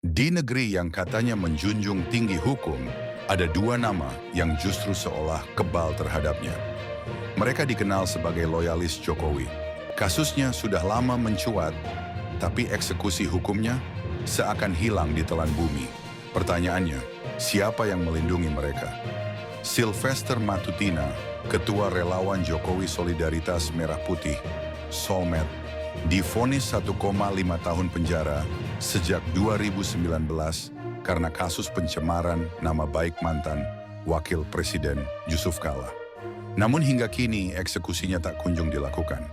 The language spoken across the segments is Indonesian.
Di negeri yang katanya menjunjung tinggi hukum, ada dua nama yang justru seolah kebal terhadapnya. Mereka dikenal sebagai loyalis Jokowi. Kasusnya sudah lama mencuat, tapi eksekusi hukumnya seakan hilang di telan bumi. Pertanyaannya, siapa yang melindungi mereka? Sylvester Matutina, Ketua Relawan Jokowi Solidaritas Merah Putih, Solmed, divonis 1,5 tahun penjara sejak 2019 karena kasus pencemaran nama baik mantan Wakil Presiden Yusuf Kala. Namun hingga kini eksekusinya tak kunjung dilakukan.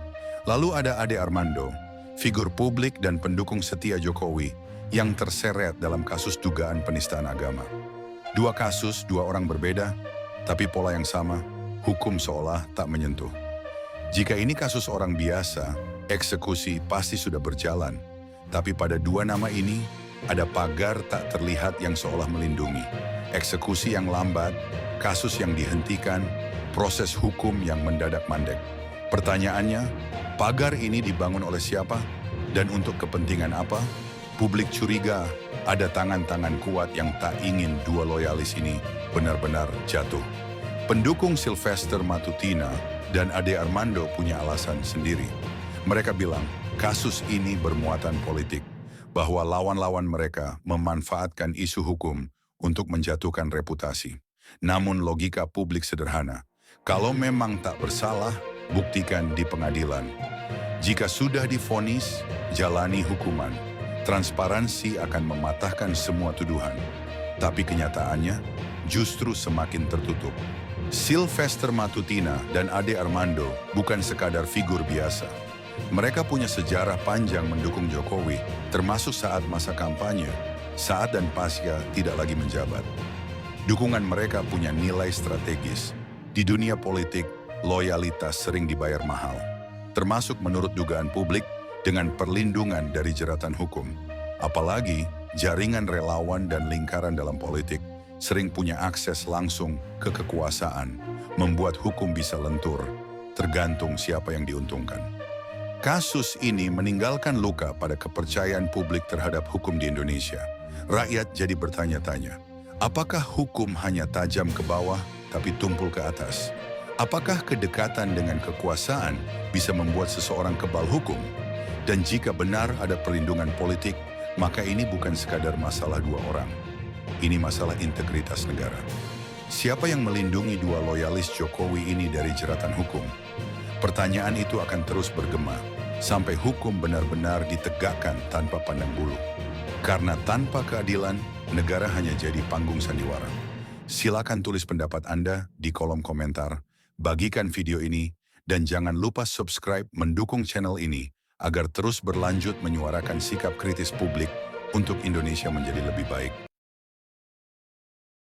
Lalu ada Ade Armando, figur publik dan pendukung setia Jokowi yang terseret dalam kasus dugaan penistaan agama. Dua kasus, dua orang berbeda, tapi pola yang sama, hukum seolah tak menyentuh. Jika ini kasus orang biasa, eksekusi pasti sudah berjalan. Tapi pada dua nama ini, ada pagar tak terlihat yang seolah melindungi. Eksekusi yang lambat, kasus yang dihentikan, proses hukum yang mendadak mandek. Pertanyaannya, pagar ini dibangun oleh siapa? Dan untuk kepentingan apa? Publik curiga ada tangan-tangan kuat yang tak ingin dua loyalis ini benar-benar jatuh. Pendukung Sylvester Matutina dan Ade Armando punya alasan sendiri. Mereka bilang kasus ini bermuatan politik, bahwa lawan-lawan mereka memanfaatkan isu hukum untuk menjatuhkan reputasi. Namun logika publik sederhana, kalau memang tak bersalah, buktikan di pengadilan. Jika sudah divonis, jalani hukuman. Transparansi akan mematahkan semua tuduhan. Tapi kenyataannya justru semakin tertutup. Sylvester Matutina dan Ade Armando bukan sekadar figur biasa. Mereka punya sejarah panjang mendukung Jokowi, termasuk saat masa kampanye, saat dan pasca tidak lagi menjabat. Dukungan mereka punya nilai strategis. Di dunia politik, loyalitas sering dibayar mahal, termasuk menurut dugaan publik dengan perlindungan dari jeratan hukum. Apalagi jaringan relawan dan lingkaran dalam politik sering punya akses langsung ke kekuasaan, membuat hukum bisa lentur, tergantung siapa yang diuntungkan. Kasus ini meninggalkan luka pada kepercayaan publik terhadap hukum di Indonesia. Rakyat jadi bertanya-tanya, apakah hukum hanya tajam ke bawah tapi tumpul ke atas? Apakah kedekatan dengan kekuasaan bisa membuat seseorang kebal hukum? Dan jika benar ada perlindungan politik, maka ini bukan sekadar masalah dua orang. Ini masalah integritas negara. Siapa yang melindungi dua loyalis Jokowi ini dari jeratan hukum? Pertanyaan itu akan terus bergema sampai hukum benar-benar ditegakkan tanpa pandang bulu. Karena tanpa keadilan, negara hanya jadi panggung sandiwara. Silakan tulis pendapat Anda di kolom komentar, bagikan video ini, dan jangan lupa subscribe mendukung channel ini agar terus berlanjut menyuarakan sikap kritis publik untuk Indonesia menjadi lebih baik.